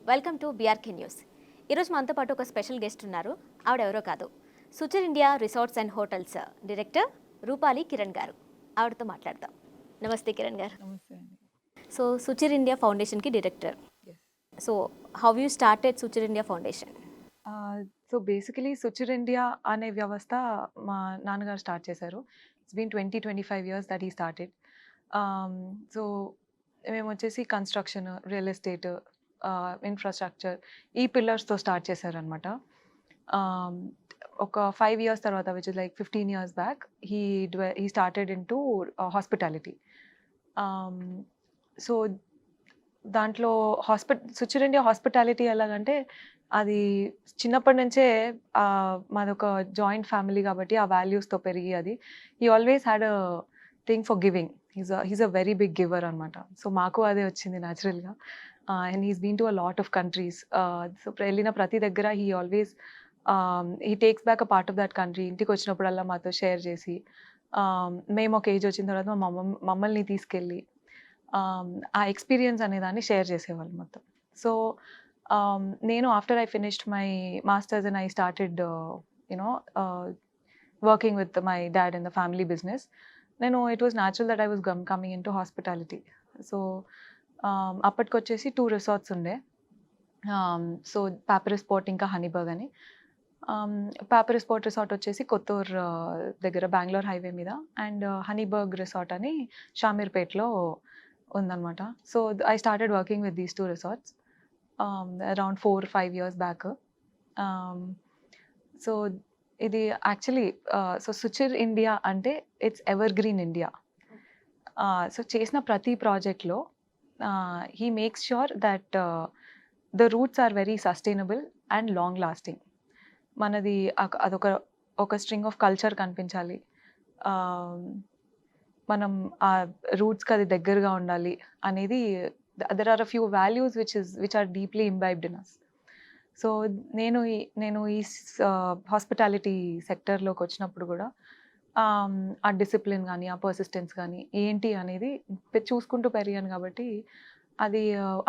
Welcome to BRK news. ఈరోజు మనతో పాటు ఒక స్పెషల్ గెస్ట్ ఉన్నారు. ఆవిడెవరో కాదు, Suchir India resorts and hotels director Rupali Kiran garu. ఆవిడతో మాట్లాడదాం. నమస్తే కిరణ్ గారు. నమస్తే అండి. సో సుచిర్ ఇండియా ఫౌండేషన్కి director. Yes. So how you started Suchir India foundation? So basically Suchir India అనే వ్యవస్థ మా నాన్నగారు స్టార్ట్ చేశారు. It's been 25 years that he started. So మేము వచ్చేసి కన్స్ట్రక్షన్, రియల్ ఎస్టేట్, ఇన్ఫ్రాస్ట్రక్చర్ ఈ పిల్లర్స్తో స్టార్ట్ చేశారనమాట. ఒక 5 ఇయర్స్ తర్వాత which is like 15 years back he started in to hospitality. So దాంట్లో సుచిర్ ఇండియా హాస్పిటాలిటీ ఎలాగంటే అది చిన్నప్పటి నుంచే మాదొక జాయింట్ ఫ్యామిలీ కాబట్టి ఆ వాల్యూస్తో పెరిగి అది he always had a thing for giving. He's a very big giver అనమాట. సో మాకు అదే వచ్చింది న్యాచురల్గా. And he's been to a lot of countries. So వెళ్ళిన ప్రతి దగ్గర he always he takes back a part of that country. ఇంటికి వచ్చినప్పుడల్లా మాతో షేర్ చేసి మేము ఒక ఏజ్ వచ్చిన తర్వాత మమ్మల్ని తీసుకెళ్ళి ఆ ఎక్స్పీరియన్స్ అనే దాన్ని షేర్ చేసేవాళ్ళు మొత్తం. సో నేను after I finished my masters and I started you know working with my dad in the family business. It was natural that I was coming into hospitality. So అప్పటికొచ్చేసి 2 resorts ఉండే. So Papyrus Port ఇంకా హనీబర్గ్ అని. Papyrus port resort వచ్చేసి కొత్తూర్ దగ్గర Bengaluru highway మీద, and హనీబర్గ్ resort అని షామీర్పేట్లో ఉందన్నమాట. So I started working with these 2 resorts around 4-5 years back. So ఇది యాక్చువల్లీ సో సుచిర్ ఇండియా అంటే it's evergreen India. So చేసిన ప్రతి ప్రాజెక్ట్లో he makes sure that the roots are very sustainable and long lasting. మనది అదొక string of culture కనిపించాలి. మనం ఆ రూట్స్కి అది దగ్గరగా ఉండాలి అనేది. There are a few values which are deeply imbibed in us. So నేను ఈ హాస్పిటాలిటీ సెక్టర్లోకి వచ్చినప్పుడు కూడా ఆ డిసిప్లిన్ కానీ, ఆ పర్సిస్టెన్స్ కానీ ఏంటి అనేది చూసుకుంటూ పెరిగాను కాబట్టి అది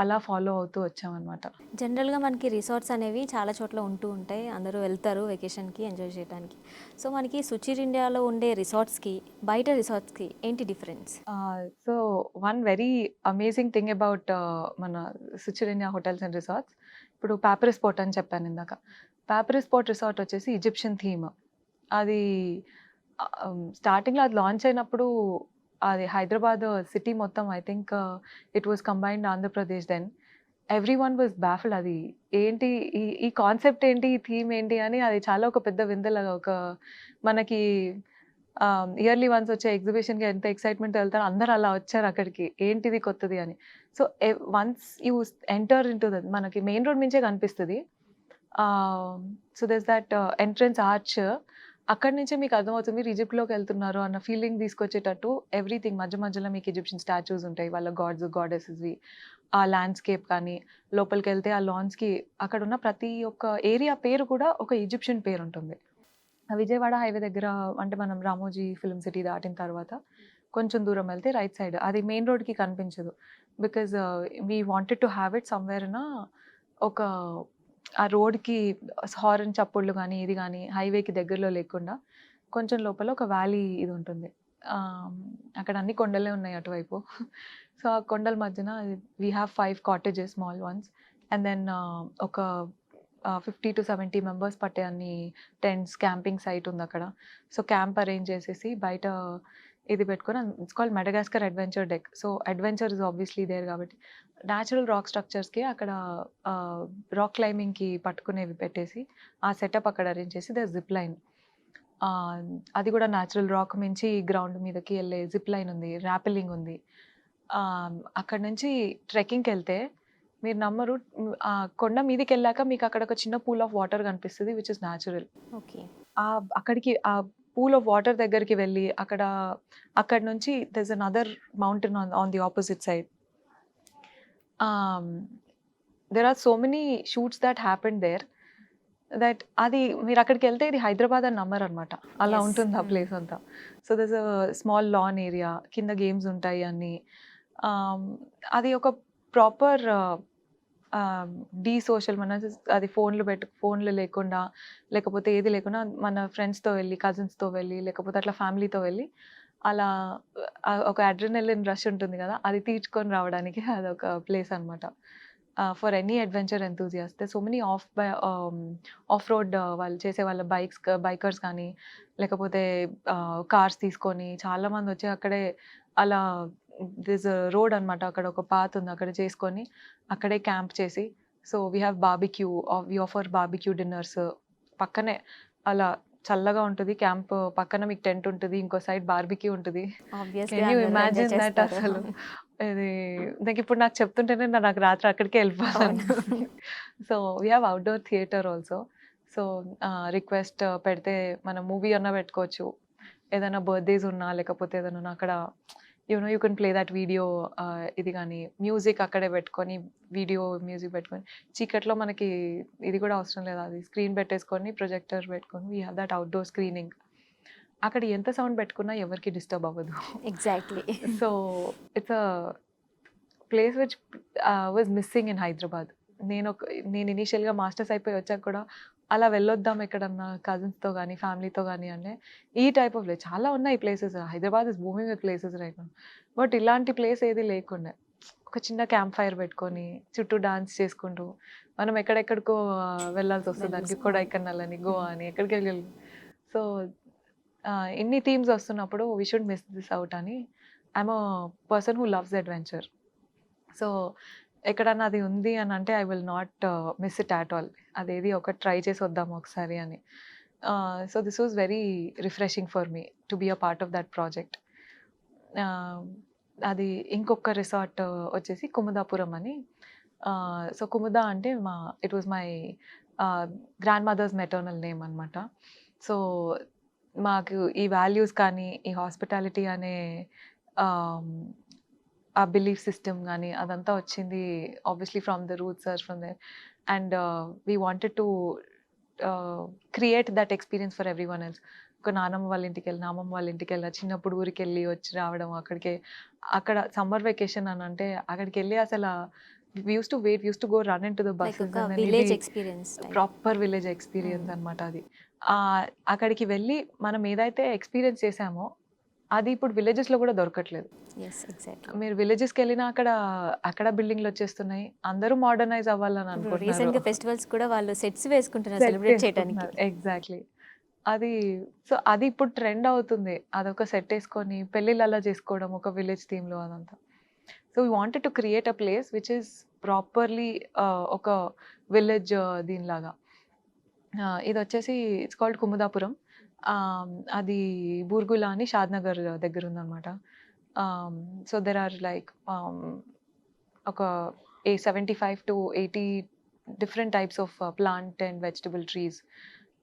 అలా ఫాలో అవుతూ వచ్చామన్నమాట. జనరల్గా మనకి రిసార్ట్స్ అనేవి చాలా చోట్ల ఉంటూ ఉంటాయి. అందరూ వెళ్తారు వెకేషన్కి ఎంజాయ్ చేయడానికి. సో మనకి సుచిర్ ఇండియాలో ఉండే రిసార్ట్స్కి బయట రిసార్ట్స్కి ఏంటి difference? So one very amazing thing about మన Suchir India hotels and resorts, ఇప్పుడు పాపరస్ పోర్ట్ అని చెప్పాను ఇందాక. పాపరస్ పోర్ట్ రిసార్ట్ వచ్చేసి ఈజిప్షియన్ థీమ్. అది స్టార్టింగ్లో అది లాంచ్ అయినప్పుడు అది హైదరాబాద్ సిటీ మొత్తం, I think it was combined Andhra Pradesh then. Everyone was baffled. అది ఏంటి, ఈ కాన్సెప్ట్ ఏంటి, ఈ థీమ్ ఏంటి అని. అది చాలా ఒక పెద్ద వింతలాగా, ఒక మనకి ఇయర్లీ వన్స్ వచ్చే ఎగ్జిబిషన్కి ఎంత ఎక్సైట్మెంట్ వెళ్తారో అందరు అలా వచ్చారు అక్కడికి, ఏంటిది కొత్తది అని. So once you enter in to that, మనకి మెయిన్ రోడ్ నుంచే కనిపిస్తుంది. So దెస్ that entrance arch. అక్కడి నుంచే మీకు అర్థమవుతుంది మీరు ఈజిప్ట్లోకి వెళ్తున్నారు అన్న ఫీలింగ్ తీసుకొచ్చేటట్టు ఎవ్రీథింగ్. మధ్యలో మీకు ఈజిప్షియన్ స్టాచ్యూస్ ఉంటాయి, వాళ్ళ గాడ్స్ గాడెసెస్వి. ఆ ల్యాండ్స్కేప్ కానీ, లోపలికి వెళ్తే ఆ లాన్స్కి అక్కడ ఉన్న ప్రతి ఒక్క ఏరియా పేరు కూడా ఒక ఈజిప్షియన్ పేరు ఉంటుంది. విజయవాడ హైవే దగ్గర, అంటే మనం రామోజీ ఫిల్మ్ సిటీ దాటిన తర్వాత కొంచెం దూరం వెళ్తే రైట్ సైడ్, అది మెయిన్ రోడ్కి కనిపించదు. Because we wanted to have it somewhere in ఒక ఆ రోడ్కి హారన్ చప్పుళ్ళు కానీ ఇది కానీ హైవేకి దగ్గరలో లేకుండా కొంచెం లోపల ఒక వ్యాలీ ఇది ఉంటుంది. అక్కడ అన్ని కొండలే ఉన్నాయి అటువైపు. సో ఆ కొండల మధ్యన we have 5 cottages, small ones. And then ఒక 50 to 70 మెంబర్స్ పట్టే అన్ని టెంట్స్, క్యాంపింగ్ సైట్ ఉంది అక్కడ. సో క్యాంప్ అరేంజ్ చేసేసి బయట ఇది పెట్టుకొని, it's called Madagascar adventure deck. So adventure is obviously there కాబట్టి న్యాచురల్ రాక్ స్ట్రక్చర్స్కి అక్కడ రాక్ క్లైంబింగ్కి పట్టుకునేవి పెట్టేసి ఆ సెటప్ అక్కడ అరేంజ్ చేసి ద జిప్ లైన్, అది కూడా న్యాచురల్ రాక్ మించి గ్రౌండ్ మీదకి వెళ్ళే జిప్ లైన్ ఉంది, ర్యాపిలింగ్ ఉంది. అక్కడ నుంచి ట్రెక్కింగ్కి వెళ్తే మీరు నమ్మరు, ఆ కొండ మీదకి వెళ్ళాక మీకు అక్కడ ఒక చిన్న పూల్ ఆఫ్ వాటర్ కనిపిస్తుంది విచ్ ఇస్ న్యాచురల్. ఓకే. అక్కడికి ఆ పూల్ ఆఫ్ వాటర్ దగ్గరికి వెళ్ళి అక్కడ నుంచి there is another mountain on the opposite side. There are so many shoots that happened there that అది మీరు అక్కడికి వెళ్తే ఇది హైదరాబాద్ అని నమ్మరు అనమాట, అలా Yes. ఉంటుంది ఆ ప్లేస్ అంతా. So there is a small lawn area, కింద గేమ్స్ ఉంటాయి అన్ని. అది ఒక ప్రాపర్ డీసోషల్ మన అది ఫోన్లు లేకుండా, లేకపోతే ఏది లేకుండా మన ఫ్రెండ్స్‌తో వెళ్ళి, కజిన్స్‌తో వెళ్ళి, లేకపోతే అట్లా ఫ్యామిలీతో వెళ్ళి, అలా ఒక అడ్రినలిన్ రష్ ఉంటుంది గదా! అది తీర్చుకొని రావడానికి అదొక ప్లేస్ అనమాట. For any adventure enthusiast. There so many off road వాళ్ళు చేసే వాళ్ళ బైకర్స్ కానీ, లేకపోతే కార్స్ తీసుకొని చాలామందొచ్చి అక్కడే అలా దిస్ రోడ్ అనమాట. అక్కడ ఒక పాత్ ఉంది. అక్కడ చేసుకొని, అక్కడే క్యాంప్ చేసి, so we have barbecue we offer barbecue dinners. పక్కనే అలా చల్లగా ఉంటది. క్యాంప్ పక్కన మీకు టెంట్ ఉంటది. ఇంకో సైడ్ బార్బిక్యూ ఉంటది. ఆబ్వియస్‌గా కెన్ యూ అందరూ ఎంజాయ్ ఇమాజిన్ దట్ చేస్తారు. అసలు? ఇది నాకిప్పుడు నాకు చెప్తుంటేనే నాకు రాత్రి అక్కడికే అవును. ఎళ్ళిపోవాలనిపిస్తుంది. So we have outdoor theatre also. So request పెడితే మనం మూవీ అన్నా పెట్టుకోవచ్చు. ఏదైనా బర్త్‌డేస్ ఉన్నా, లేకపోతే ఏదైనా ఉన్నా అక్కడ you can play that video. ఇది గాని మ్యూజిక్ అక్కడే పెట్టుకొని, వీడియో మ్యూజిక్ పెట్టుకొని, చీకట్లో మనకి ఇది కూడా అవసరం లేదు. అది స్క్రీన్ పెట్టేసుకొని, ప్రొజెక్టర్ పెట్టుకొని we have that outdoor screening. అక్కడ ఎంత సౌండ్ పెట్టుకున్నా ఎవరికీ డిస్టర్బ్ అవ్వదు. Exactly. So it's a place which was missing in Hyderabad. నేను ఇనీషియల్‌గా మాస్టర్స్ అయిపోయి వచ్చాక కూడా అలా వెళ్ళొద్దాం ఎక్కడన్నా కజిన్స్‌తో గానీ, ఫ్యామిలీతో గానీ అంటే ఈ టైప్ ఆఫ్ చాలా ఉన్నాయి places. Hyderabad is booming with places right now. But ఇలాంటి ప్లేస్ ఏది లేకుండే. ఒక చిన్న క్యాంప్ ఫైర్ పెట్టుకొని, చుట్టూ డాన్స్ చేసుకుంటూ, మనం ఎక్కడెక్కడికో వెళ్ళాల్సొస్తది. దానికి వెళ్ళొచ్చు. అవును. కొడైకెనాల్ అని, గోవా హ్మ్. అని ఎక్కడికెళ్ళి సో ఇన్ని థీమ్స్ వస్తున్నప్పుడు we should miss this out అని I'm a person who loves adventure. So ఎక్కడన్నా అది ఉంది అని అంటే I will not miss it at all. అదేది ఒకటి ట్రై చేసి వద్దాం ఒకసారి అని. So this was very refreshing for me to be a part of that project. అది ఇంకొక రిసార్ట్ వచ్చేసి కుముదాపురం అని. సో కుముద అంటే it was my grandmother's maternal name అనమాట. సో మాకు ఈ వాల్యూస్ కానీ, ఈ హాస్పిటాలిటీ అనే ఆహ్, ఆ బిలీఫ్ సిస్టమ్ గాని అదంతా వచ్చింది obviously from the roots are from there. And we wanted to create that experience for everyone else. ఒక నానమ్మ వాళ్ళ ఇంటికెళ్ళి, నామమ్మ వాళ్ళ ఇంటికెళ్ళి, చిన్నప్పుడు ఊరికెళ్ళి వచ్చి రావడం అక్కడికే. అక్కడ సమ్మర్ వెకేషన్ అని అంటే అక్కడికెళ్ళి అసల we used to go run into the like buses ఒక అండ్ దెన్ ఇది village experience type. Proper village experience hmm. అనమాట అది. అక్కడికి వెళ్ళి మనం ఏదైతే ఎక్స్‌పీరియన్స్ చేసామో అది ఇప్పుడు విలేజెస్‌లో కూడా దొరకట్లేదు. యెస్. ఎగ్జాక్ట్‌లీ. మీరు విలేజెస్‌కెళ్ళినా అక్కడ బిల్డింగ్‌లొచ్చేస్తున్నాయి. అందరూ మోడర్నైజ్ అవ్వాలని ఇప్పుడు అనుకుంటున్నారు. రీసెంట్‌గా ఫెస్టివల్స్ కూడా వాళ్ళు సెట్స్ వేసుకుంటున్నారు సెట్ సెలబ్రేట్ చేయడానికి. చేసుకుంటున్నారు. ఎగ్జాక్ట్‌లీ. అది అది ఇప్పుడు ట్రెండ్ అవుతుంది. అదొక సెట్ ఏసుకొని పెళ్ళిళ్ళలా చేసుకోవడం ఒక విలేజ్ థీమ్‌లో అదంతా. So, we wanted to create a place which is properly ఒక విలేజ్ దీనిలాగా. ఇదొచ్చేసి ఇట్స్ కాల్డ్ కుముదాపురం. అది బూర్గుల అని షాద్‌నగర్ దగ్గరుందనమాట. ఆహ్, సో, దేర్ ఆర్ లైక్ ఒక 75-80 different types of plant and vegetable trees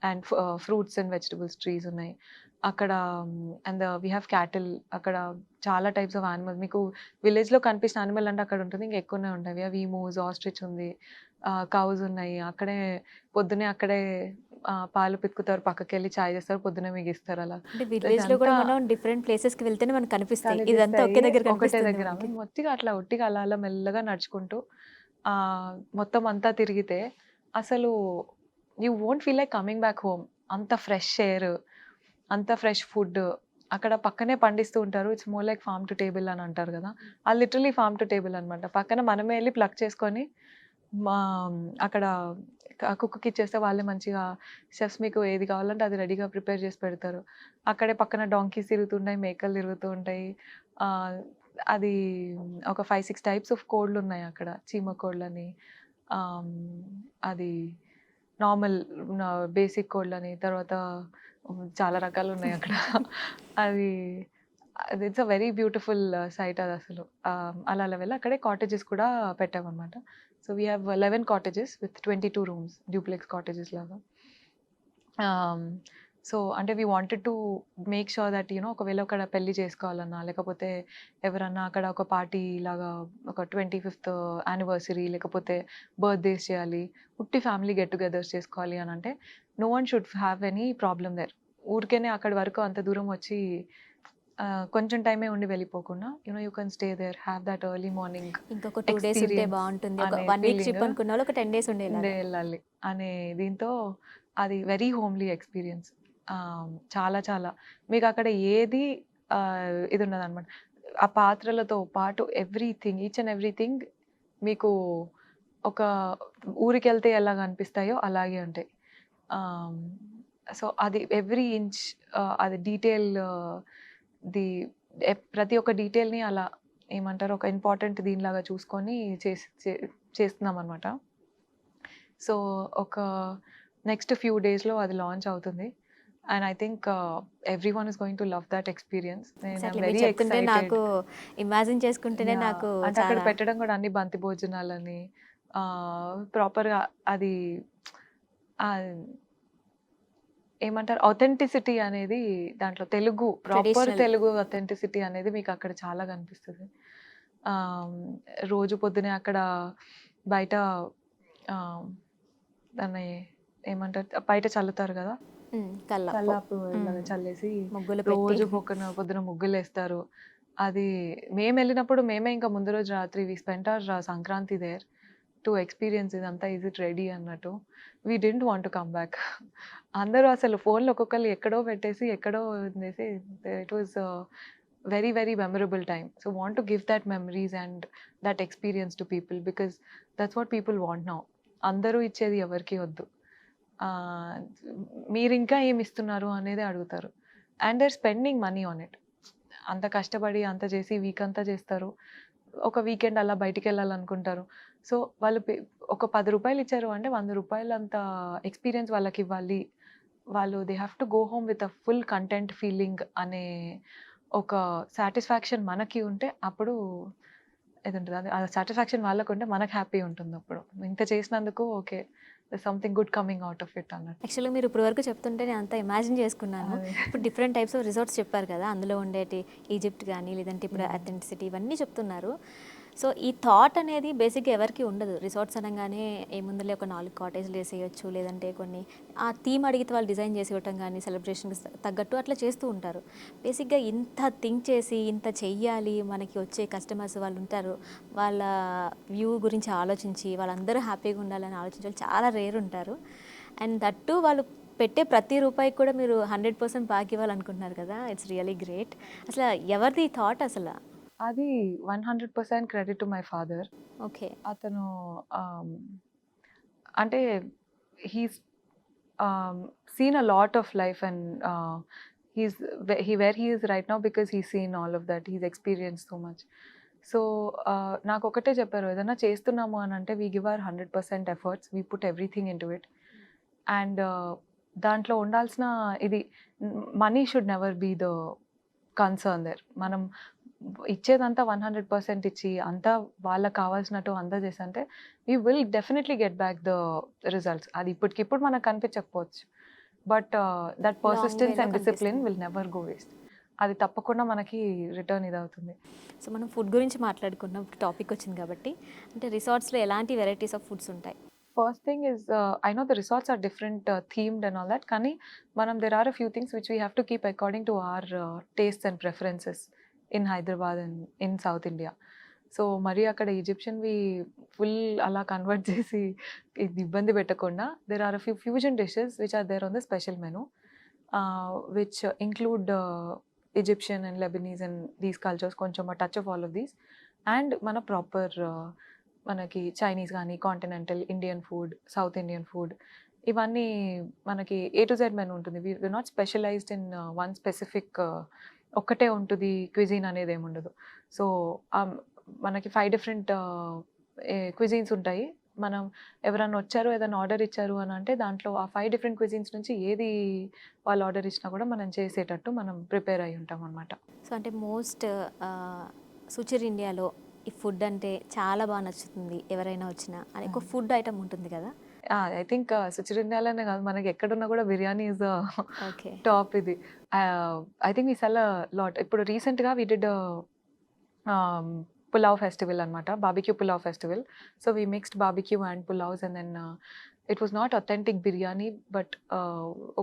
and fruits and vegetables trees ఉన్నాయి. అక్కడ అండ్ వి హావ్ క్యాటిల్. అక్కడ చాలా టైప్స్ ఆఫ్ యానిమల్స్ మీకు విలేజ్‌లో కనిపించిన యానిమల్ అంటే అక్కడ ఉంటుంది. ఇంకా ఎక్కువనే ఉంటాయి. వి హావ్ ఈమూస్, ఆస్ట్రిచ్ ఉంది. కౌస్ ఉన్నాయి. పొద్దున్నే అక్కడే పాలు పితుకుతారు. పక్కకెళ్ళి చాయ్ చేస్తారు. పొద్దున్నే మీకిస్తారు అలా. అంటే విలేజ్‌లో కూడా ఇదంతా మనం డిఫరెంట్ ప్లేసెస్‌కి వెళ్తేనే మనకు కనిపిస్తాయి. ఇదంతా కనిపిస్తాయి. ఒకే దగ్గర ఒకటే కనిపిస్తుంది దగ్గర. మనకి. మేము ఒట్టిగా అలా అలా మెల్లగా నడుచుకుంటూ మొత్తం అంతా తిరిగితే అసలు you won't feel like coming back home. అంత ఫ్రెష్ ఎయిర్, అంత ఫ్రెష్ ఫుడ్. అక్కడ పక్కనే పండిస్తూ ఉంటారు. It's more like farm to table అని అంటారు గదా! అది లిటరల్లీ ఫార్మ్ టు టేబుల్ అనమాట. పక్కన మనమే ఎళ్లి ప్లక్ చేసుకొని మా అక్కడ కుక్‌కి ఇచ్చేస్తే వాళ్ళే మంచిగా చెఫ్స్ మీకు ఏది కావాలంటే అది రెడీగా ప్రిపేర్ చేసి పెడతారు. అక్కడే పక్కన డాంకీస్ తిరుగుతుంటాయి. మేకలు తిరుగుతూ ఉంటాయి. ఆహ్, అది ఒక 5, 6 టైప్స్ ఆఫ్ కోడ్లున్నాయి అక్కడ. చీమ కోడ్లని, ఆహ్, అది నార్మల్ నా బేసిక్ కోడ్లని, తర్వాత చాలా రకాలున్నాయి అక్కడ. అది అది it's a very beautiful site అదసలు. అలా అలా వెళ్ళి అక్కడే కాటేజెస్ కూడా పెట్టామనమాట. So, we have 11 cottages with 22 rooms. Duplex cottages లాగా. ఆహ్, సో, అంటే we wanted to make sure that ఒకవేళ అక్కడ పెళ్లి చేసుకోవాలన్నా, లేకపోతే ఎవరన్నా అక్కడ ఒక పార్టీ లాగా ఒక 25థ్ యానివర్సరీ లేకపోతే బర్త్‌డేస్ చేయాలి. ఉట్టి ఫ్యామిలీ గెట్ టుగెదర్స్ చేసుకోవాలి అనంటే, no one should have any problem there. ఊరికేనే అక్కడి వరకు అంత దూరం వచ్చి కొంచెం టైమే ఉండి వెళ్ళిపోకుండా you can stay there, have that early morning ఇంకొక 2 డేస్ ఉంటే ఎక్స్పీరియన్స్ బాగుంటుంది, ఒక అనే 1 వీక్ ఫీలింగ్ ట్రిప్ అనుకున్న వాళ్ళు ఒక 10 డేస్ ఉండే ఉండేలాగా. వెళ్ళాలి అనే దీంతో అది వెరీ హోమ్లీ ఎక్స్పీరియన్స్. చాలా చాలా మీకు అక్కడ ఏది ఇది ఉండదన్నమాట. ఆ పాత్రలతో పాటు ఎవ్రీథింగ్, ఈచ్ అండ్ ఎవ్రీథింగ్ మీకు ఒక ఊరికెళ్తే ఎలాగ అనిపిస్తాయో అలాగే ఉంటాయి. సో అది ఎవ్రీ ఇంచ్ అది డీటెయిల్ ది ప్రతి ఒక్క డీటెయిల్‌ని అలా ఏమంటారు ఒక ఇంపార్టెంట్ దీనిలాగా చూసుకొని చేస్తున్నామనమాట. సో ఒక నెక్స్ట్ ఫ్యూ డేస్‌లో అది లాంచ్ అవుతుంది. And I think everyone is going to love that experience. నేను ఎగ్జాక్ట్లీ మీరు వెరీ చెప్తుంటే ఎక్సైటెడ్. నాకు ఇమాజిన్ చేసుకుంటేనే యాహ్! నాకు అంటే అక్కడ చాలా పెట్టడం కూడా అన్ని బంతి భోజనాలని ప్రాపర్‌గా అది ఆహ్, ఏమంటారు ఆథెంటిసిటీ అనేది దాంట్లో ప్రాపర్ ట్రెడిషనల్. తెలుగు ఆథెంటిసిటీ అనేది మీకు అక్కడ చాలా కనిపిస్తది. ఆహ్, రోజు పొద్దున్నే అక్కడ బయట ఆహ్, దాన్ని ఏమంటారు? బయట చల్లుతారు గదా! కల్లాపు. కల్లాపు ఇలాగ చల్లేసి ముగ్గులు పెట్టి. రోజు పొద్దున ముగ్గులేస్తారు. అది మేమెళ్ళినప్పుడు మేమే ఇంకా ముందు రోజు రాత్రి we spent our Sankranti there to experience ఇదంతా. ఈస్ ఇట్ రెడీ అన్నట్టు. We didn't want to come back. అందరూ అసలు ఫోన్‌లు ఒక్కొక్కళ్ళు ఎక్కడో పెట్టేసి, ఎక్కడో వదిలేసి it was very, very memorable time. So, want to give that memories and that experience to people because that's what people want now. అందరూ ఇచ్చేది ఎవరికీ వద్దు. ఆహ్, మీరింకా ఏమిస్తున్నారు అనేదే అడుగుతారు. And they are spending money on it. అంత కష్టపడి అంత చేసి వీక్ అంతా చేస్తారు. ఒక వీకెండ్ అలా బయటికెళ్ళాలనుకుంటారు. సో, వాళ్ళు ఒక రూ. 10 ఇచ్చారు అంటే రూ. 100 అంత ఎక్స్‌పీరియన్స్ వాళ్ళకివ్వాలి. వాళ్ళు they have to go home with a full content feeling అనే ఒక సాటిస్ఫాక్షన్ మనకి ఉంటే అప్పుడు ఇదుంటది. అది ఆ సాటిస్ఫాక్షన్ వాళ్ళకుంటే మనకు హ్యాపీ ఉంటుందప్పుడు. ఇంత చేసినందుకు okay. There's something good coming out of it అన్నట్టు. యాక్చువల్‌గా మీరు ఇప్పటి వరకు చెప్తుంటే నేను అంతా ఇమాజిన్ చేసుకున్నాను. అదే. ఇప్పుడు డిఫరెంట్ టైప్స్ ఆఫ్ రిసార్ట్స్ చెప్పారు కదా! అందులో ఉండేటి ఈజిప్ట్ గానీ, లేదంటే ఇప్పుడు యాహ్! అథెంటిసిటీ ఇవన్నీ చెప్తున్నారు. సో, ఈ థాట్ అనేది బేసిక్‌గా ఎవరికీ ఉండదు. రిసార్ట్స్ అనంగానే ఏముందిలే ఒక 4 కాటేజ్‌లు ఏసేయొచ్చు, లేదంటే కొన్ని ఆ థీమ్ అడిగితే వాళ్ళు డిజైన్ చేసి ఇవ్వటం గానీ, సెలబ్రేషన్‌కి తగ్గట్టు అట్లా చేస్తూ ఉంటారు. బేసిక్‌గా ఇంత థింక్ చేసి, ఇంత చెయ్యాలి, మనకి వచ్చే కస్టమర్స్ వాళ్ళు ఉంటారు. వాళ్ళ వ్యూ గురించి ఆలోచించి, వాళ్ళందరూ హ్యాపీగా ఉండాలని ఆలోచించే వాళ్ళు చాలా రేర్ ఉంటారు. అండ్ దట్ టూ వాళ్ళు పెట్టే ప్రతి రూపాయికి కూడా మీరు 100% బాకీ ఇవ్వాలనుకుంటున్నారు కదా! It's really great. అసల ఎవరిది ఈ థాట్ అసల? అది 100% credit to my father. Okay. అతను ఆహ్, అంటే he's seen a lot of life and he's where he is right now because he's seen all of that. He's experienced so much. So, నాకొకటే చెప్పారు. ఏదైనా చేస్తున్నాము అనంటే we give our 100% efforts. We put everything into it. And దాంట్లో ఉండాల్సిన ఇది money should never be the concern there. మనం ఇచ్చేదంతా 100% ఇచ్చి, అంతా వాళ్ళకి కావాల్సినట్టు అంతా చేసంటే, we will definitely get back the results. అది ఇప్పటికిప్పుడు మనకు కనిపించకపోవచ్చు. బట్ దట్ లాంగ్ పర్సిస్టెన్స్ వేలో అండ్ డిసిప్లిన్ కనిపిస్తుంది. Will never go waste. అది తప్పకుండా మనకి రిటర్న్ ఇదవుతుంది. సో, మనం ఫుడ్ గురించి మాట్లాడుకున్నాం. ఇప్పుడు టాపిక్ వచ్చింది కాబట్టి, అంటే రిసార్ట్స్‌లో ఎలాంటి వెరైటీస్ ఆఫ్ ఫుడ్స్ ఉంటాయి? First thing is, I know the resorts are different, themed and all that. కానీ there are a few things which we have to keep according to our tastes and preferences in Hyderabad and in South India. So మరి అక్కడ ఈజిప్షియన్‌వి full అలా convert చేసి ఇది ఇబ్బంది పెట్టకుండా there are a few fusion dishes which are there on the special menu, which include Egyptian and Lebanese and these cultures, కొంచెం a touch of all of these. And మన proper మనకి Chinese గానీ, continental, Indian food, south Indian food ఇవన్నీ మనకి A to Z menu ఉంటుంది. We are not specialized in one specific ఒక్కటే ఉంటది cuisine అనేదేముండదు. So, మనకి 5 డిఫరెంట్ క్విజిన్స్ ఉంటాయి. మనం ఎవరన్నా వచ్చారు, ఏదైనా ఆర్డర్ ఇచ్చారు అనంటే దాంట్లో ఆ 5 డిఫరెంట్ క్విజిన్స్ నుంచి ఏది వాళ్ళు ఆర్డర్ ఇచ్చినా కూడా మనం చేసేటట్టు మనం ప్రిపేర్ అయ్యి ఉంటామనమాట. సో, అంటే మోస్ట్ సుచిర్ ఇండియాలో ఈ ఫుడ్ అంటే చాలా బాగా నచ్చుతుంది ఎవరైనా వచ్చినా అని ఒక ఫుడ్ ఐటెమ్ ఉంటుంది కదా! ఐ థింక్ సుచిరింద్యాలనే కాదు మనకి ఎక్కడున్నా కూడా బిర్యానీ ఈజ్ ఓకే. టాప్ ఇది. I think we sell lot. ఇప్పుడు రీసెంట్‌గా వి డిడ్ పులావ్ ఫెస్టివల్ అనమాట. Barbecue pulao festival. So, we mixed barbecue and pulaos and then it was not authentic biryani but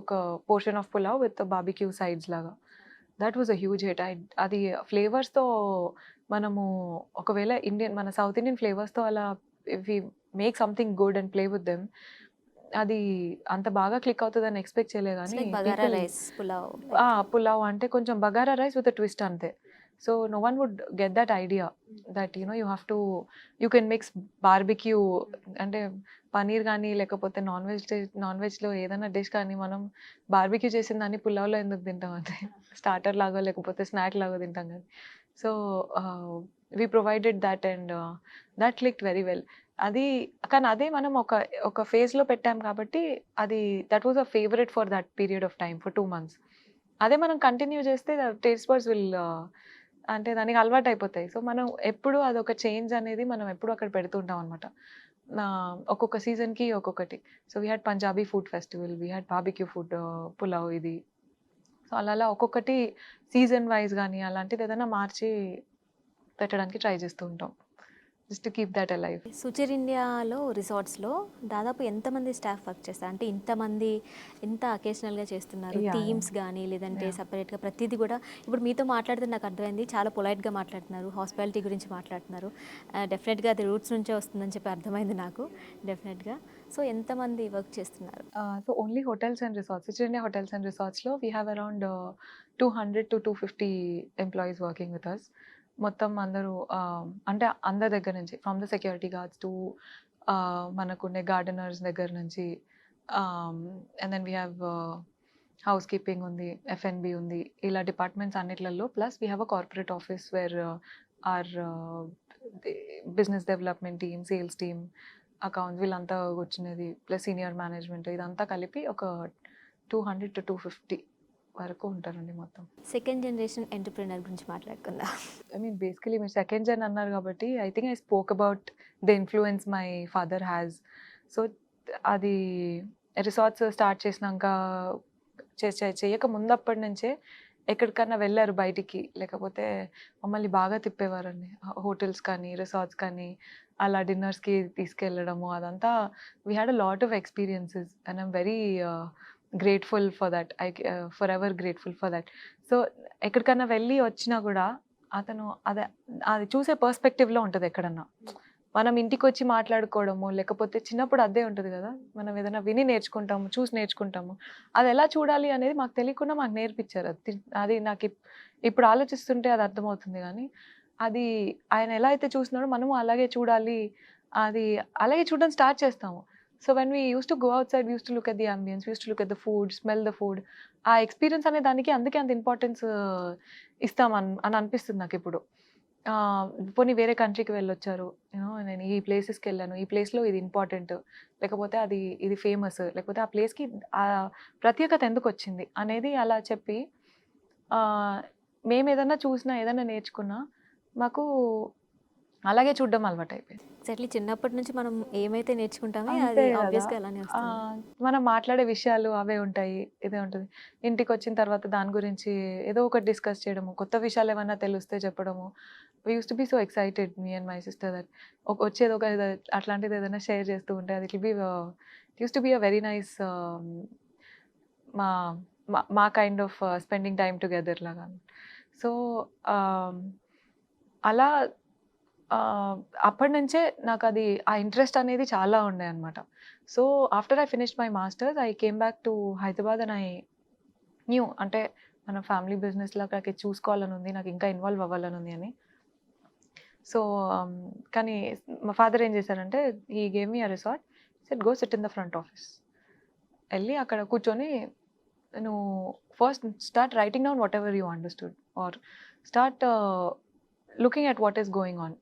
ఒక portion of pulao with barbecue sides లాగా. That was a huge hit. అది ఫ్లేవర్స్‌తో మనము ఒకవేళ మన సౌత్ ఇండియన్ ఫ్లేవర్స్‌తో అలా if we make something good and play with them, అది అంత బాగా క్లిక్ అవుతదని ఎక్స్‌పెక్ట్ చేయలే ఇట్స్ గానీ like bagara people rice, pulao ఆ! లైక్. పులావ్ అంటే కొంచెం bagara rice with a twist అంతే. So, no one would get that idea that you have to you can mix barbecue అంటే పన్నీర్ గానీ, లేకపోతే నాన్ వెజ్‌లో ఏదైనా డిష్ కానీ మనం బార్బిక్యూ చేసిన దాన్ని పులావ్‌లో ఎందుకు తింటాం అంటే స్టార్టర్ లాగో లేకపోతే స్నాక్ లాగో తింటాం గానీ. So, we provided that and that clicked very well. అది కానీ అదే మనం ఒక ఫేజ్‌లో పెట్టాం కాబట్టి అది that was a favourite for that period of time for 2 months. అదే మనం కంటిన్యూ చేస్తే టేస్ట్ బడ్స్ విల్ అంటే దానికి అలవాటయిపోతాయి. సో, మనం ఎప్పుడు అదొక చేంజ్ అనేది మనం ఎప్పుడు అక్కడ పెడుతూ ఉంటాం అనమాట. ఒక్కొక్క సీజన్‌కి ఒక్కొక్కటి. So, we had Punjabi food festival, we had barbecue food, pulao ఇది. సో, అలా ఒక్కొక్కటి సీజన్ వైస్ గాని అలాంటిదేదైనా మార్చి పెట్టడానికి ట్రై చేస్తూ ఉంటాం. Just to keep that alive. Suchir ఇండియాలో రిసార్ట్స్‌లో దాదాపు ఎంతమంది స్టాఫ్ వర్క్ చేస్తారు? అంటే ఇంతమంది ఎంత అకేషనల్‌గా చేస్తున్నారు? యాహ్! యాహ్! థీమ్స్ గానీ, లేదంటే యాహ్! సెపరేట్‌గా ప్రతీది గూడా ఇప్పుడు మీతో మాట్లాడితే నాకు అర్థమైంది. చాలా పొలైట్‌గా మాట్లాడుతున్నారు. హాస్పిటాలిటీ గురించి మాట్లాడుతున్నారు. డెఫినెట్‌గా అది రూట్స్ నుంచే వస్తుందని చెప్పి అర్థమైంది నాకు. డెఫినెట్‌గా. సో, ఎంతమంది వర్క్ చేస్తున్నారు? So only hotels and resorts. Switch India Hotels and Resorts లో we have around 200 to 250 employees working with us. మొత్తం అందరూ అంటే అందరి దగ్గర నుంచి from the security guards to మనకుండే గార్డెనర్స్ దగ్గర నుంచి and then we have housekeeping ఉంది, ఎఫ్ఎన్బి ఉంది, ఇలా డిపార్ట్మెంట్స్ అన్నిట్లలో plus we have a corporate office where are business development team, sales team, accounts వీళ్ళంతా వచ్చినది ప్లస్ సీనియర్ మేనేజ్మెంట్ ఇదంతా కలిపి ఒక 200 to 250 వరకు ఉంటారండి మొత్తం. సెకండ్ జనరేషన్ ఎంటర్‌ప్రెన్యూర్ గురించి మాట్లాడుకుందాం. ఐ మీన్ బేసికలీ మీరు సెకండ్ జెన్ అన్నారు కాబట్టి I think I spoke about the influence my father has. So, అది రిసార్ట్స్ స్టార్ట్ చేసినాక చేయక ముందప్పటి నుంచే ఎక్కడికన్నా వెళ్లారు బయటికి, లేకపోతే మమ్మల్ని బాగా తిప్పేవారండి. హోటల్స్ కానీ, రిసార్ట్స్ కానీ అలా డిన్నర్స్‌కి తీసుకెళ్ళడము అదంతా we had a lot of experiences and I'm very grateful for that. Forever grateful for that. So, ఎక్కడికన్నా వెళ్ళి వచ్చినా గూడా అతను అది చూసే పర్స్‌పెక్టివ్‌లో ఉంటది ఎక్కడన్నా. మనం ఇంటికొచ్చి మాట్లాడుకోవడము, లేకపోతే చిన్నప్పుడు అదే ఉంటది గదా! మనం ఏదైనా విని నేర్చుకుంటాము, చూసి నేర్చుకుంటాము. అదెలా చూడాలి అనేది మాకు తెలియకుండా మాకు నేర్పిచ్చారు. అది ఇప్పుడు ఆలోచిస్తుంటే అది అర్థమవుతుంది గానీ, అది ఆయన ఎలా అయితే చూస్తున్నాడో మనము అలాగే చూడాలి. అది అలాగే చూడడం స్టార్ట్ చేస్తాము. So, when we used to go outside, we used to look at the ambience, we used to look at the food, smell the food. ఆ ఎక్స్‌పీరియన్స్ అనే దానికి అందుకే అంత ఇంపార్టెన్స్ ఇస్తాం అని అనిపిస్తుంది నాకిప్పుడు. పోనీ వేరే కంట్రీకి వెళ్ళొచ్చారు. నేను ఈ ప్లేసెస్‌కెళ్ళాను. ఈ ప్లేస్‌లో ఇది ఇంపార్టెంట్. లేకపోతే ఇది ఫేమస్. లేకపోతే ఆ ప్లేస్‌కి ప్రత్యేకత ఎందుకొచ్చింది అనేది అలా చెప్పి ఆహ్, మేమేదన్నా చూసినా, ఏదన్నా నేర్చుకున్నా మాకు అలాగే చూడడం అలవాటయిపోయింది. ఎగ్జాక్ట్‌లీ చిన్నప్పటి నుంచి మనం ఏమైతే నేర్చుకుంటామో అంతే అది గదా! ఆబ్వియస్‌గా అలానే వస్తుంది. మనం మాట్లాడే విషయాలు అవే ఉంటాయి. ఇదే ఉంటది. ఇంటికొచ్చిన తర్వాత దాని గురించి ఏదో ఒకటి డిస్కస్ చేయడము, కొత్త విషయాలేమన్నా తెలిస్తే చెప్పడము. We used to be so excited me and my sister that వచ్చేది ఒక అట్లాంటిదేదైనా షేర్ చేస్తూ ఉంటే అది it used to be a very nice మా మా kind of spending time together లాగా. సో, అలా అప్పటినుంచే నాకది ఆ ఇంట్రెస్ట్ అనేది చాలా ఉండే అనమాట. So, after I finished my masters I came back to Hyderabad and I knew అంటే మన ఫ్యామిలీ బిజినెస్‌లో అక్కడికి చూసుకోవాలని ఉంది. నాకు ఇంకా ఇన్వాల్వ్ అవ్వాలని ఉంది అని. సో, కానీ మా ఫాదర్ ఏం చేశారంటే హి gave me a resort. Said go SIT in the front office. ఎళ్లి అక్కడ కూర్చొని నువ్వు first start writing down whatever you understood or start looking at what is going on.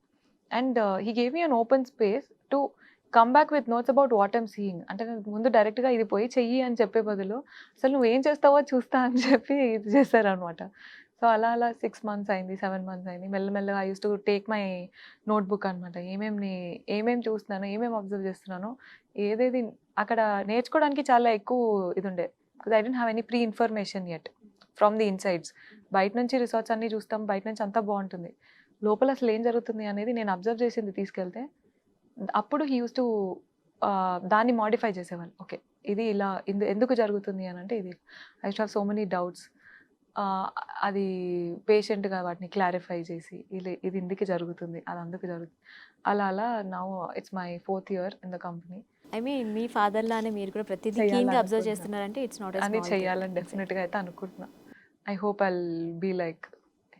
And he gave me an open space to come back with notes about what I'm seeing. అంటే నాకు ముందు డైరెక్ట్‌గా ఇది పోయి చెయ్యి అని చెప్పే బదులు, అసలు నువ్వేం చేస్తావో చూస్తా అని చెప్పి ఇది చేశారనమాట. సో, అలా 6 మంత్స్ అయింది, 7 మంత్స్ అయింది. మెల్లమెల్లగా I used to take my notebook అనమాట. ఏమేమి చూస్తున్నానో, ఏమేమి అబ్జర్వ్ చేస్తున్నానో, ఏదేది అక్కడ నేర్చుకోవడానికి చాలా ఎక్కువ ఇదుండే. Because I don't have any pre information yet from the insides. బయట నుంచి రిసార్ట్స్ అన్నీ చూస్తాం. బయట నుంచి అంతా బావుంటుంది. లోపల అసలు ఏం జరుగుతుంది అనేది నేను అబ్జర్వ్ చేసింది తీసుకెళ్తే, అప్పుడు హి యూజ్డ్ టు దాన్ని మోడిఫై చేసేవాళ్ళు. ఓకే. ఇది ఇలా ఎందుకు జరుగుతుంది అనంటే ఇది. I used to have so many doubts. అది పేషెంట్‌గా వాటిని క్లారిఫై చేసి, ఇది ఇందుకే జరుగుతుంది, అది అందుకు జరుగుతుంది. అలా అలా now it's my 4th year in the company. I mean మీ ఫాదర్ లానే మీరు కూడా ప్రతిదీ కీన్గా అబ్జర్వ్ చేయాలనుకుంటున్నా. చేస్తున్నారంటే ఇట్స్ నాట్ ఎ అని స్మాల్ చెయ్యాలని థింగ్. డెఫినెట్‌గా అయితే అనుకుంటున్నా. I hope I'll be like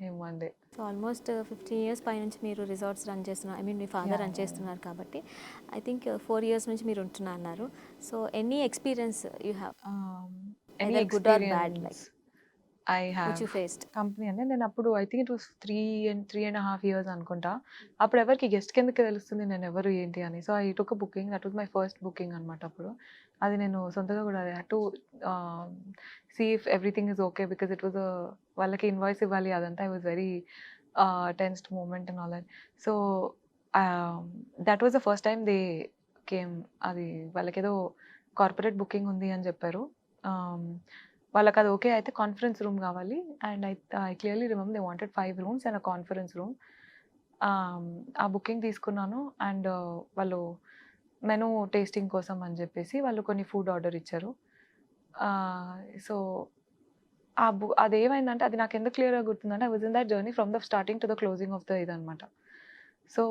him one day. So almost 15 years పైనుంచి మీరు రిసార్ట్స్ రన్ చేస్తున్నారు. ఐ మీన్ మీ ఫాదర్ యాహ్! రన్ చేస్తున్నారు కాబట్టి ఐ థింక్ 4 ఇయర్స్ నుంచి మీరు ఉంటున్నా అన్నారు. So any experience you have any either good or bad experience like I which have you faced? Company అంటే నేనప్పుడు I think it was 3.5 years అనుకుంటా. అప్పుడు ఎవరికీ గెస్ట్ కిందకి తెలుస్తుంది నేనెవరు ఏంటి అని. So, I took a booking. That was my first booking అనమాట అప్పుడు. అది నేను సొంతంగా కూడా I had to see if everything is okay because it was వాళ్ళకి ఇన్వాయిస్ ఇవ్వాలి అదంతా. I was very tensed moment and all that. So, that was the first time they came. అది వాళ్ళకేదో కార్పొరేట్ బుకింగ్ ఉంది అని చెప్పారు. వాళ్ళకది ఓకే అయితే కాన్ఫరెన్స్ రూమ్ కావాలి. And I clearly remember they wanted 5 rooms and a conference room. ఆ booking తీసుకున్నాను. అండ్ వాళ్ళు మెనూ టేస్టింగ్ కోసం అని చెప్పేసి వాళ్ళు కొన్ని ఫుడ్ ఆర్డర్ ఇచ్చారు. సో, అదేమైందంటే అది నాకెందుకు క్లియర్‌గా గుర్తుందంటే I was in that journey from the starting to the closing of the ఇదనమాట. So,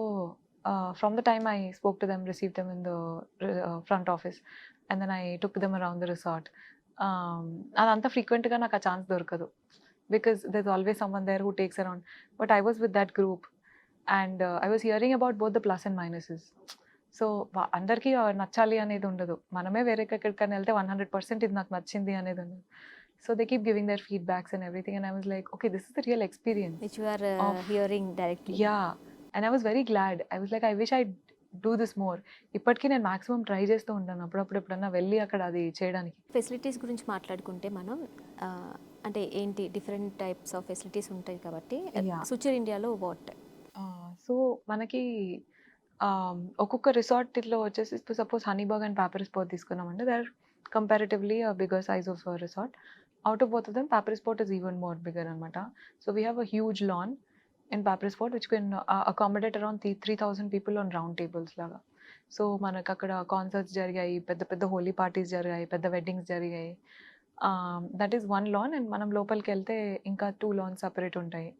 from the time I spoke to them, received them in the front office and then I took them around the resort. అదంతా ఫ్రీక్వెంట్‌గా నాకు ఆ chance దొరకదు. Because there is always someone there who takes around. But I was with that group and I was hearing about both the plus and minuses. So, అందరికీ నచ్చాలి అనేది ఉండదు. మనమే వేరేకెక్కడికైనా వెళ్తే 100% ఇది నాకు నచ్చింది అనేది ఉండదు. So they keep giving their feedbacks and everything, and I was like, okay, this is the real experience which you are of hearing directly. yeah. And I was very glad. I was like, I wish I do this more. ఇప్పటికీ నేను maximum try చేస్తూ ఉంటాను అప్పుడప్పుడు ఎప్పుడన్నా వెళ్ళి అక్కడ అది చేయడానికి. ఫెసిలిటీస్ గురించి మాట్లాడుకుంటే మనం అంటే ఏంటి డిఫరెంట్ టైప్స్ ఆఫ్ ఫెసిలిటీస్ ఉంటాయి కాబట్టి Yeah. సుచిర్ ఇండియాలో వాట్? సో మనకి ఒక్కొక్క రిసార్ట్లో వచ్చేసి suppose Honeyburg and papyrus port తీసుకున్నామంటే they are comparatively bigger size of resort. Out of both of them, Papri Sport is even more bigger anamata. So we have a huge lawn in Papri Sport which can accommodate around 3,000 people on round tables laga. So మనకు అక్కడ concerts జరిగాయి, పెద్ద పెద్ద Holi parties జరిగాయి, పెద్ద weddings జరిగాయి. That is one lawn and మనం లోపలికి వెళ్తే ఇంకా 2 లాన్స్ సపరేట్ ఉంటాయి.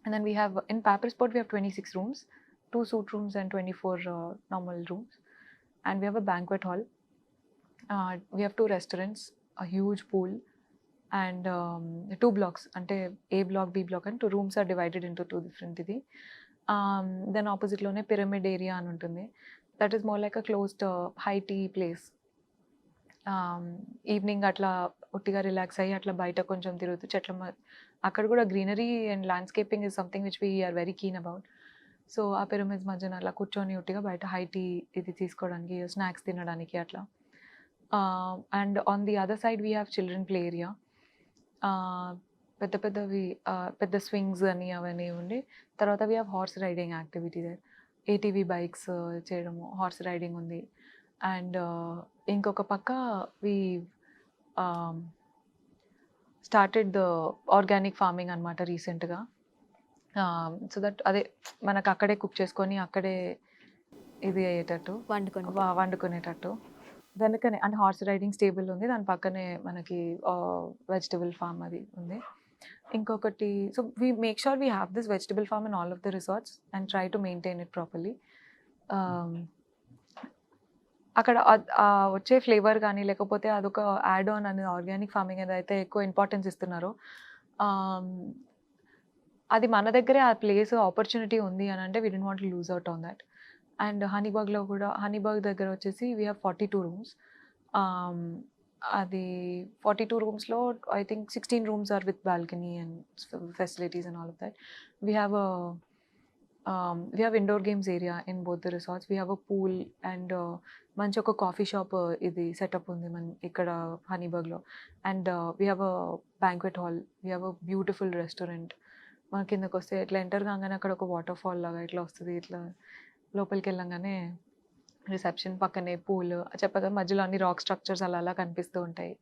And then we have in Papri Sport we have 26 rooms, 2 suite rooms and 24 normal rooms. And we have a banquet hall. We have 2 restaurants, a huge pool. And 2 blocks అంటే A block, B block and 2 rooms are divided into 2 different ఇది. Then opposite లోనే pyramid area అని ఉంటుంది. That is more like a closed high tea place. Evening అట్లా ఒట్టిగా relax అయ్యి అట్లా బయట కొంచెం తిరుగుతూ అక్కడ కూడా greenery and landscaping is something which we are very keen about. So ఆ పిరమిడ్స్ మధ్యన అట్లా కూర్చొని ఒట్టిగా బయట హై టీ ఇది తీసుకోవడానికి, స్నాక్స్ తినడానికి అట్లా. And on the other side we have children play area. పెద్ద పెద్దవి పెద్ద స్వింగ్స్ అని అవన్నీ ఉండి, తర్వాత we have horse riding activity there. ATV bikes చేయడము, హార్స్ రైడింగ్ ఉంది. అండ్ ఇంకొక పక్క we started the organic farming అనమాట రీసెంట్గా. సో దట్ అదే మనకు అక్కడే కుక్ చేసుకొని అక్కడే ఇది అయ్యేటట్టు వండుకునేటట్టు. వెనకనే అంటే హార్స్ రైడింగ్ స్టేబుల్ ఉంది, దాని పక్కనే మనకి వెజిటబుల్ ఫార్మ్ అది ఉంది. ఇంకొకటి so we make sure we have this vegetable farm in all of the resorts and try to maintain it properly. అక్కడ వచ్చే ఫ్లేవర్ కానీ లేకపోతే అదొక యాడ్ ఆన్ అనేది ఆర్గానిక్ ఫార్మింగ్ ఏదైతే ఎక్కువ ఇంపార్టెన్స్ ఇస్తున్నారో, అది మన దగ్గరే ఆ ప్లేస్ ఆపర్చునిటీ ఉంది అని అంటే we don't want to lose out on that. And హనీబర్గ్లో కూడా హనీబర్గ్ దగ్గర వచ్చేసి వీ హ్యావ్ 42 రూమ్స్. అది 42 రూమ్స్లో I think 16 rooms are with balcony and facilities and all of that. We have indoor games area in both the resorts. We have a pool and మంచి ఒక coffee shop ఇది setup ఉంది ఇక్కడ హనీబర్గ్లో. And we have a banquet hall, we have a beautiful restaurant. మన కిందకు వస్తే ఇట్లా ఎంటర్ కాగానే అక్కడ ఒక వాటర్ ఫాల్ లాగా ఇట్లా వస్తుంది. ఇట్లా లోపలికి వెళ్ళంగానే రిసెప్షన్ పక్కనే పూల్ చెప్పగా మధ్యలో అన్ని రాక్ స్ట్రక్చర్స్ అలా అలా కనిపిస్తూ ఉంటాయి.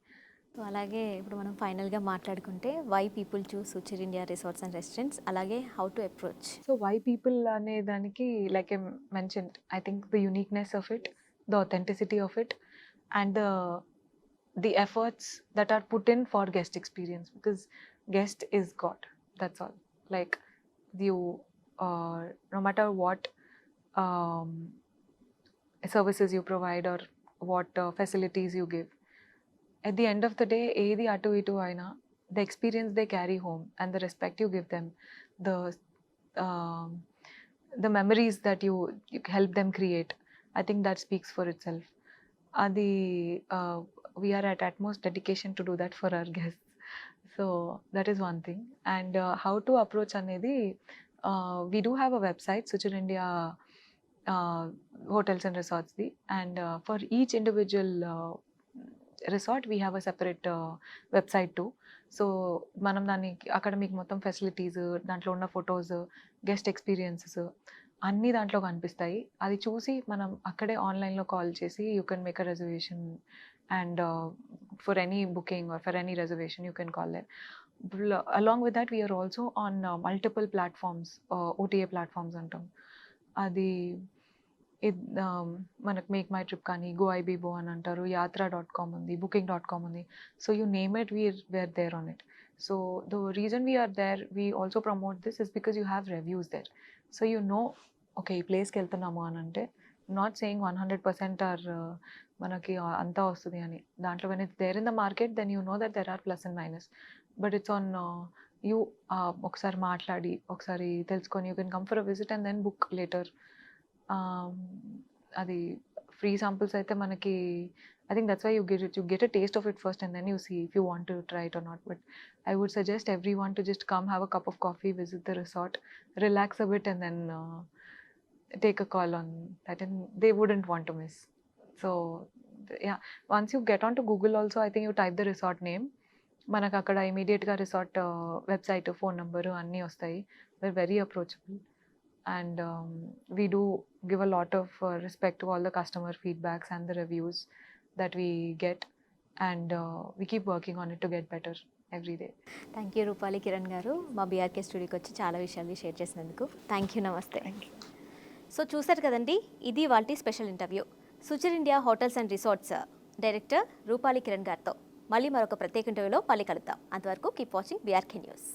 సో అలాగే ఇప్పుడు మనం ఫైనల్గా మాట్లాడుకుంటే why people choose Suchir India resorts and restaurants, అలాగే how to approach. So why people అనే దానికి like I mention, I think the uniqueness of it, the authenticity of it, and the efforts that are put in for guest experience. Because guest is God. That's all. Like you, no matter what um, services you provide or what facilities you give, at the end of the day, ఏది అటు ఇటు అయినా the experience they carry home and the respect you give them, the um, the memories that you help them create, I think that speaks for itself. అది we are at utmost dedication to do that for our guests. So that is one thing. And how to approach అనేది, we do have a website, Suchir India Hotels and Resorts the, and for each individual resort we have a separate website too. So మనం దాన్ని అక్కడ మీకు మొత్తం facilities, దాంట్లో ఉన్న photos, guest experiences అన్నీ దాంట్లో కనిపిస్తాయి. అది చూసి మనం అక్కడే ఆన్లైన్లో కాల్ చేసి you can make a reservation, and for any booking or for any reservation you can call there. Along with that we are also on multiple platforms, OTA platforms అంటాం. అది మనకు మేక్ మై ట్రిప్ కానీ, Goibibo అని అంటారు, యాత్రా.com ఉంది, booking.com ఉంది. So you name it, we're there on it. So the reason we are there, we also promote this is because you have reviews there. So you know okay ఈ ప్లేస్కి వెళ్తున్నాము అని అంటే, నాట్ సేయింగ్ 100% ఆర్ మనకి అంతా వస్తుంది అని. దాంట్లో when it's there in the market then you know that there are plus and minus, but it's on you. ఒకసారి మాట్లాడి ఒకసారి తెలుసుకొని you can come for a visit and then book later. అది ఫ్రీ శాంపుల్స్ అయితే మనకి, I think that's why you get a taste of it first and then you see if you want to try it or not. But I would suggest everyone to just come, have a cup of coffee, visit the resort, relax a bit, and then take a call on that, and they wouldn't want to miss. So yeah, once you get onto Google also, I think you type the resort name, మనకు అక్కడ ఇమీడియట్గా resort website, phone number అన్నీ వస్తాయి. we're very approachable. And we do give a lot of respect to all the customer feedbacks and the reviews that we get, and we keep working on it to get better every day. Thank you Rupali Kiran గారు, మా BRK స్టూడియోకి వచ్చి చాలా విషయాలు share చేసినందుకు. Thank you, నమస్తే. So చూసారు కదండి, ఇది వాళ్ళ special interview Suchir India hotels and resorts director Rupali Kiran గారితో. మళ్ళీ మరొక ప్రత్యేక ఇంటర్వ్యూలో మళ్ళీ కలుద్దాం. అంతవరకు కీప్ వాచింగ్ బీఆర్కే న్యూస్.